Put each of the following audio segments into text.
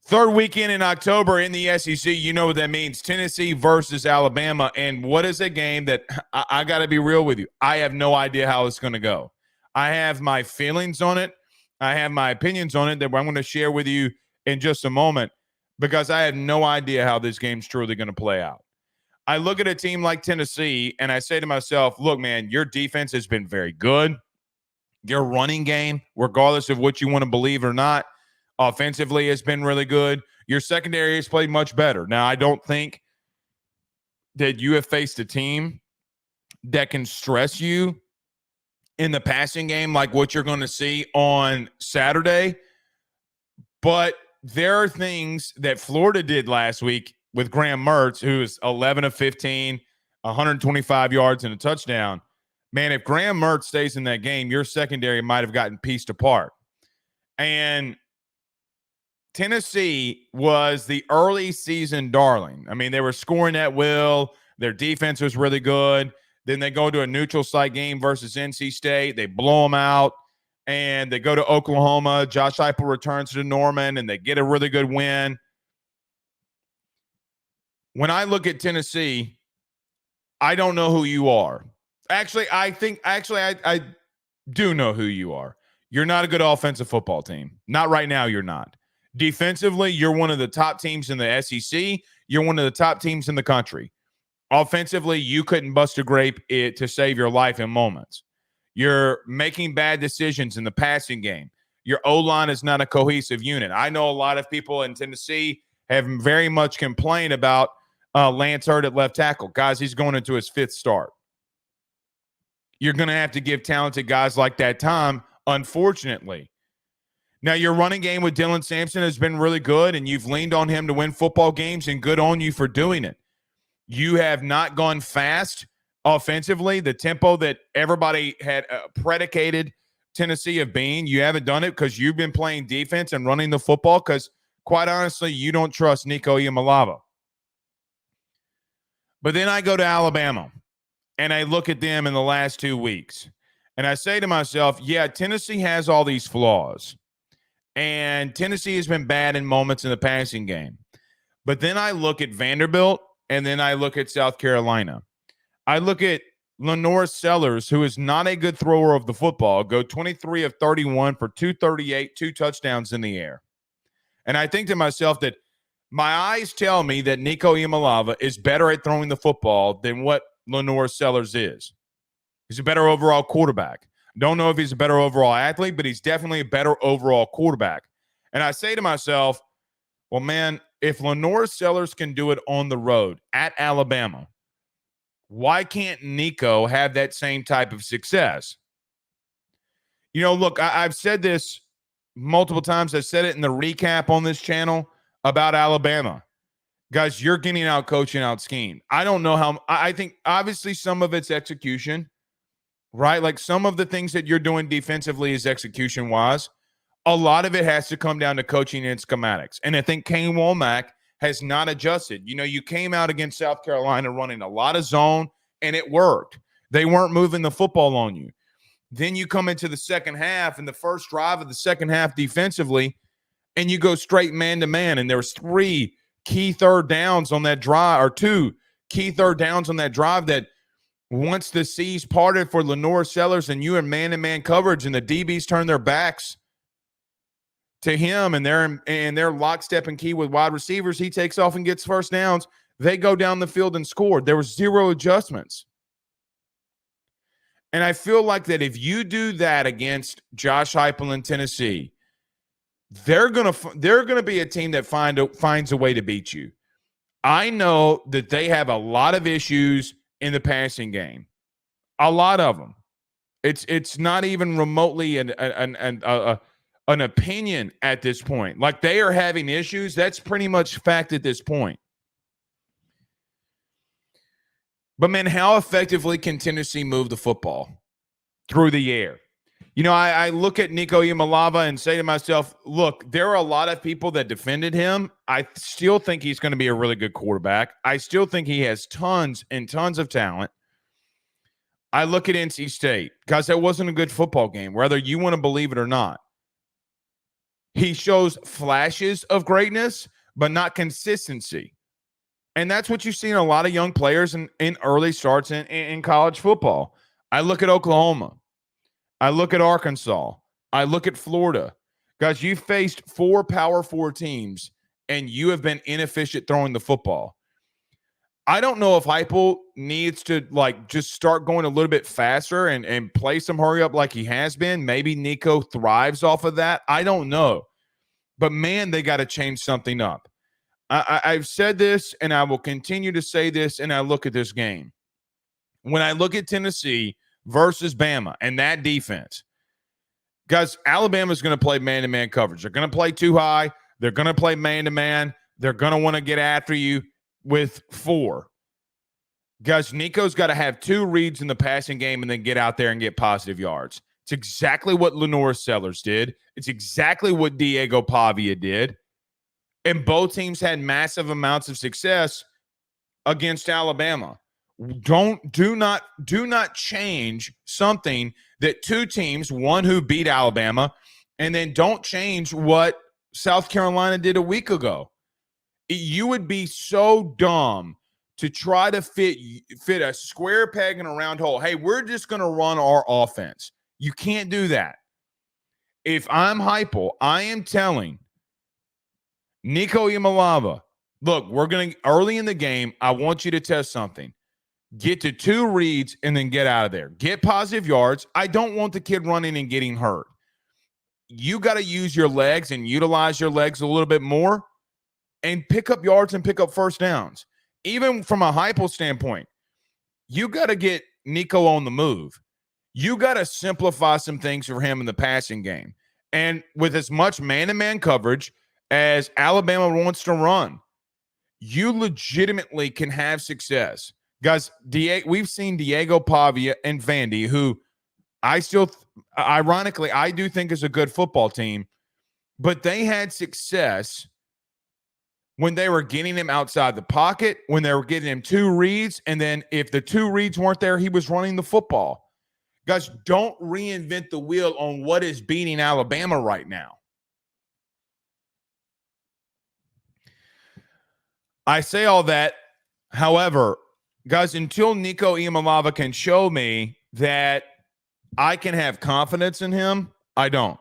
Third weekend in October in the SEC, you know what that means. Tennessee versus Alabama. And what is a game that I got to be real with you? I have no idea how it's going to go. I have my feelings on it. I have my opinions on it that I'm going to share with you in just a moment because I have no idea how this game's truly going to play out. I look at a team like Tennessee and I say to myself, look, man, your defense has been very good. Your running game, regardless of what you want to believe or not, offensively has been really good. Your secondary has played much better. Now, I don't think that you have faced a team that can stress you in the passing game like what you're going to see on Saturday. But there are things that Florida did last week with Graham Mertz, who is 11 of 15, 125 yards and a touchdown. Man, if Graham Mertz stays in that game, your secondary might have gotten pieced apart. And Tennessee was the early season darling. I mean, they were scoring at will. Their defense was really good. Then they go to a neutral site game versus NC State. They blow them out. And they go to Oklahoma. Josh Heupel returns to Norman, and they get a really good win. When I look at Tennessee, I don't know who you are. Actually, I do know who you are. You're not a good offensive football team. Not right now, you're not. Defensively, you're one of the top teams in the SEC. You're one of the top teams in the country. Offensively, you couldn't bust a grape to save your life in moments. You're making bad decisions in the passing game. Your O-line is not a cohesive unit. I know a lot of people in Tennessee have very much complained about Lance Hurd at left tackle. Guys, he's going into his fifth start. You're going to have to give talented guys like that time, unfortunately. Now, your running game with Dylan Sampson has been really good, and you've leaned on him to win football games, and good on you for doing it. You have not gone fast offensively, the tempo that everybody had predicated Tennessee of being. You haven't done it because you've been playing defense and running the football because, quite honestly, you don't trust Nico Iamaleava. But then I go to Alabama, and I look at them in the last 2 weeks, and I say to myself, yeah, Tennessee has all these flaws, and Tennessee has been bad in moments in the passing game. But then I look at Vanderbilt, and then I look at South Carolina. I look at Lenore Sellers, who is not a good thrower of the football, go 23 of 31 for 238, 2 touchdowns in the air. And I think to myself that my eyes tell me that Nico Iamaleava is better at throwing the football than what Lenore Sellers is. He's a better overall quarterback. Don't know if he's a better overall athlete, but he's definitely a better overall quarterback. And I say to myself, well, man, if Lenore Sellers can do it on the road at Alabama, why can't Nico have that same type of success? You know, look, I've said this multiple times. I said it in the recap on this channel about Alabama. Guys, you're getting out coached and out schemed. I don't know how. I think obviously some of it's execution, right? Like some of the things that you're doing defensively is execution-wise. A lot of it has to come down to coaching and schematics. And I think Kane Womack has not adjusted. You know, you came out against South Carolina running a lot of zone, and it worked. They weren't moving the football on you. Then you come into the second half, and the first drive of the second half defensively, and you go straight man-to-man, and there was 3 key third downs on that drive, or 2 key third downs on that drive that once the seas parted for Lenore Sellers and you in man-to-man coverage and the DBs turned their backs to him and they're lockstep and key with wide receivers, he takes off and gets first downs. They go down the field and score. There was 0 adjustments. And I feel like that if you do that against Josh Heupel in Tennessee, they're gonna be a team that finds a way to beat you. I know that they have a lot of issues in the passing game, a lot of them. It's not even remotely an opinion at this point. Like they are having issues. That's pretty much fact at this point. But man, how effectively can Tennessee move the football through the air? You know, I look at Nico Iamaleava and say to myself, look, there are a lot of people that defended him. I still think he's going to be a really good quarterback. I still think he has tons and tons of talent. I look at NC State. Guys, that wasn't a good football game, whether you want to believe it or not. He shows flashes of greatness, but not consistency. And that's what you see in a lot of young players in early starts in college football. I look at Oklahoma. I look at Arkansas. I look at Florida. Guys, you faced 4 Power 4 teams, and you have been inefficient throwing the football. I don't know if Heupel needs to just start going a little bit faster and play some hurry up like he has been. Maybe Nico thrives off of that. I don't know. But, man, they got to change something up. I've said this, and I will continue to say this, and I look at this game. When I look at Tennessee versus Bama and that defense, guys, Alabama's going to play man-to-man coverage. They're going to play too high. They're going to play man-to-man. They're going to want to get after you with 4. Guys, Nico's got to have 2 reads in the passing game and then get out there and get positive yards. It's exactly what Lenore Sellers did. It's exactly what Diego Pavia did. And both teams had massive amounts of success against Alabama. Do not change something that 2 teams, one who beat Alabama, and then don't change what South Carolina did a week ago. You would be so dumb to try to fit a square peg in a round hole. Hey, we're just going to run our offense. You can't do that. If I'm Heupel, I am telling Nico Imalava, look, we're going to, early in the game, I want you to test something. Get to 2 reads and then get out of there. Get positive yards. I don't want the kid running and getting hurt. You got to use your legs and utilize your legs a little bit more and pick up yards and pick up first downs. Even from a Heupel standpoint, you got to get Nico on the move. You got to simplify some things for him in the passing game. And with as much man-to-man coverage as Alabama wants to run, you legitimately can have success. Guys, we've seen Diego Pavia and Vandy, who I still, ironically, I do think is a good football team, but they had success when they were getting him outside the pocket, when they were getting him 2 reads, and then if the 2 reads weren't there, he was running the football. Guys, don't reinvent the wheel on what is beating Alabama right now. I say all that, however, guys, until Nico Iamaleava can show me that I can have confidence in him, I don't.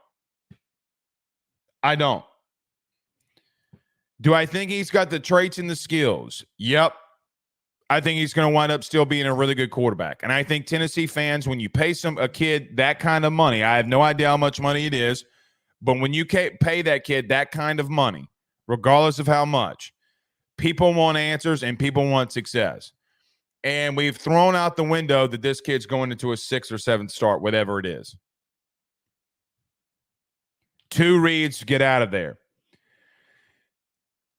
Do I think he's got the traits and the skills? Yep. I think he's going to wind up still being a really good quarterback. And I think Tennessee fans, when you pay a kid that kind of money, I have no idea how much money it is, but when you pay that kid that kind of money, regardless of how much, people want answers and people want success. And we've thrown out the window that this kid's going into a 6th or 7th start, whatever it is. 2 reads, get out of there.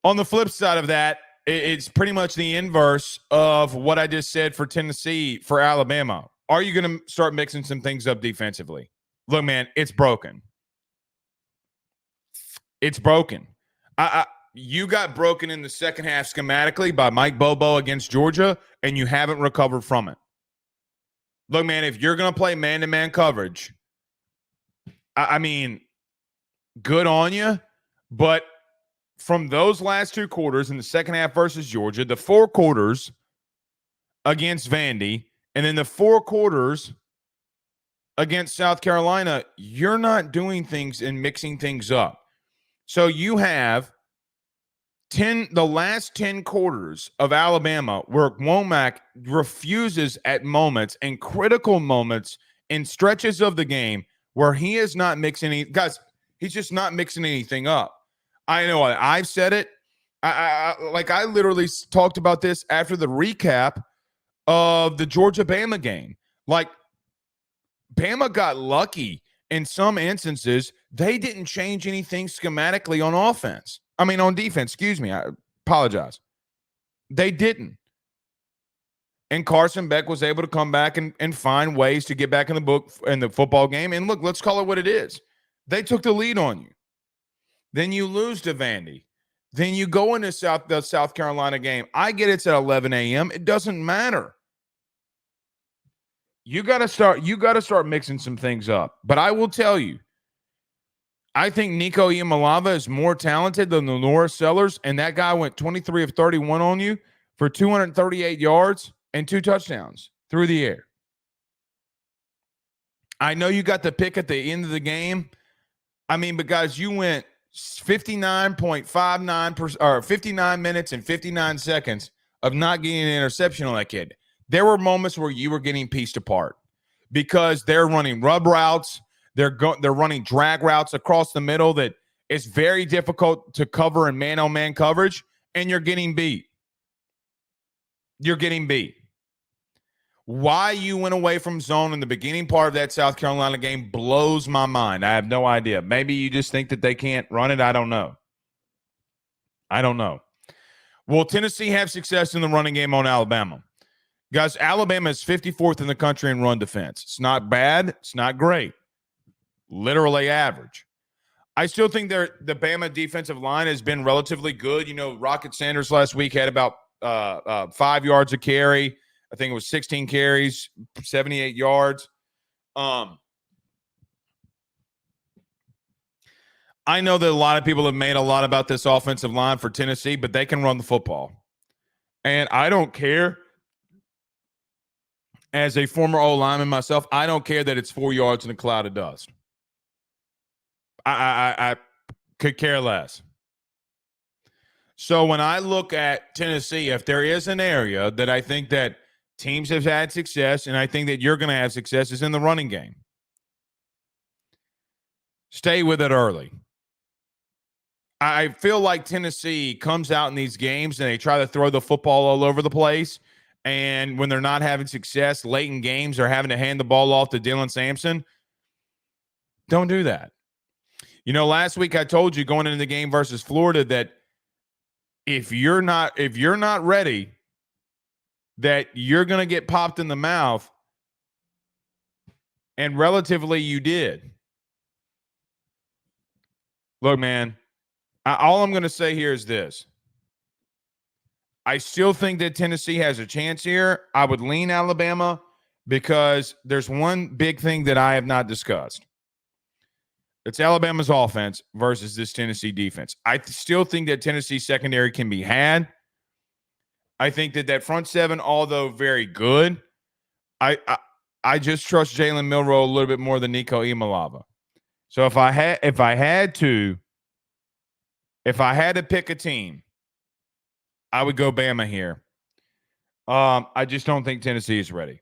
On the flip side of that, it's pretty much the inverse of what I just said for Tennessee, for Alabama. Are you going to start mixing some things up defensively? Look, man, it's broken. It's broken. You got broken in the second half schematically by Mike Bobo against Georgia, and you haven't recovered from it. Look, man, if you're going to play man-to-man coverage, I mean, good on you, but from those last 2 quarters in the second half versus Georgia, the 4 quarters against Vandy, and then the 4 quarters against South Carolina, you're not doing things and mixing things up. So you have the last 10 quarters of Alabama where Womack refuses at moments and critical moments in stretches of the game where he is not mixing any. Guys, he's just not mixing anything up. I know I've said it. I literally talked about this after the recap of the Georgia-Bama game. Like, Bama got lucky in some instances. They didn't change anything schematically on offense. I mean, on defense, excuse me. I apologize. They didn't. And Carson Beck was able to come back and find ways to get back in the football game. And look, let's call it what it is. They took the lead on you. Then you lose to Vandy. Then you go into the South Carolina game. I get it's at 11 a.m. It doesn't matter. You got to start mixing some things up. But I will tell you, I think Nico Iamaleava is more talented than the Norris Sellers, and that guy went 23 of 31 on you for 238 yards and 2 touchdowns through the air. I know you got the pick at the end of the game. I mean, but guys, you went 59.59% or 59 minutes and 59 seconds of not getting an interception on that kid. There were moments where you were getting pieced apart because they're running rub routes. They're running drag routes across the middle that it's very difficult to cover in man-on-man coverage, and you're getting beat. You're getting beat. Why you went away from zone in the beginning part of that South Carolina game blows my mind. I have no idea. Maybe you just think that they can't run it. I don't know. Will Tennessee have success in the running game on Alabama? Guys, Alabama is 54th in the country in run defense. It's not bad. It's not great. Literally average. I still think the Bama defensive line has been relatively good. You know, Rocket Sanders last week had about 5 yards a carry. I think it was 16 carries, 78 yards. I know that a lot of people have made a lot about this offensive line for Tennessee, but they can run the football. And I don't care. As a former O-lineman myself, I don't care that it's 4 yards in a cloud of dust. I could care less. So when I look at Tennessee, if there is an area that I think that teams have had success, and I think that you're going to have success, is in the running game. Stay with it early. I feel like Tennessee comes out in these games and they try to throw the football all over the place. And when they're not having success late in games or having to hand the ball off to Dylan Sampson, don't do that. You know, last week I told you going into the game versus Florida that if you're not ready, that you're going to get popped in the mouth. And relatively you did. Look, man, all I'm going to say here is this. I still think that Tennessee has a chance here. I would lean Alabama because there's one big thing that I have not discussed. It's Alabama's offense versus this Tennessee defense. I still think that Tennessee secondary can be had. I think that front seven, although very good, I just trust Jalen Milroe a little bit more than Nico Iamaleava. So if I had to pick a team, I would go Bama here. I just don't think Tennessee is ready.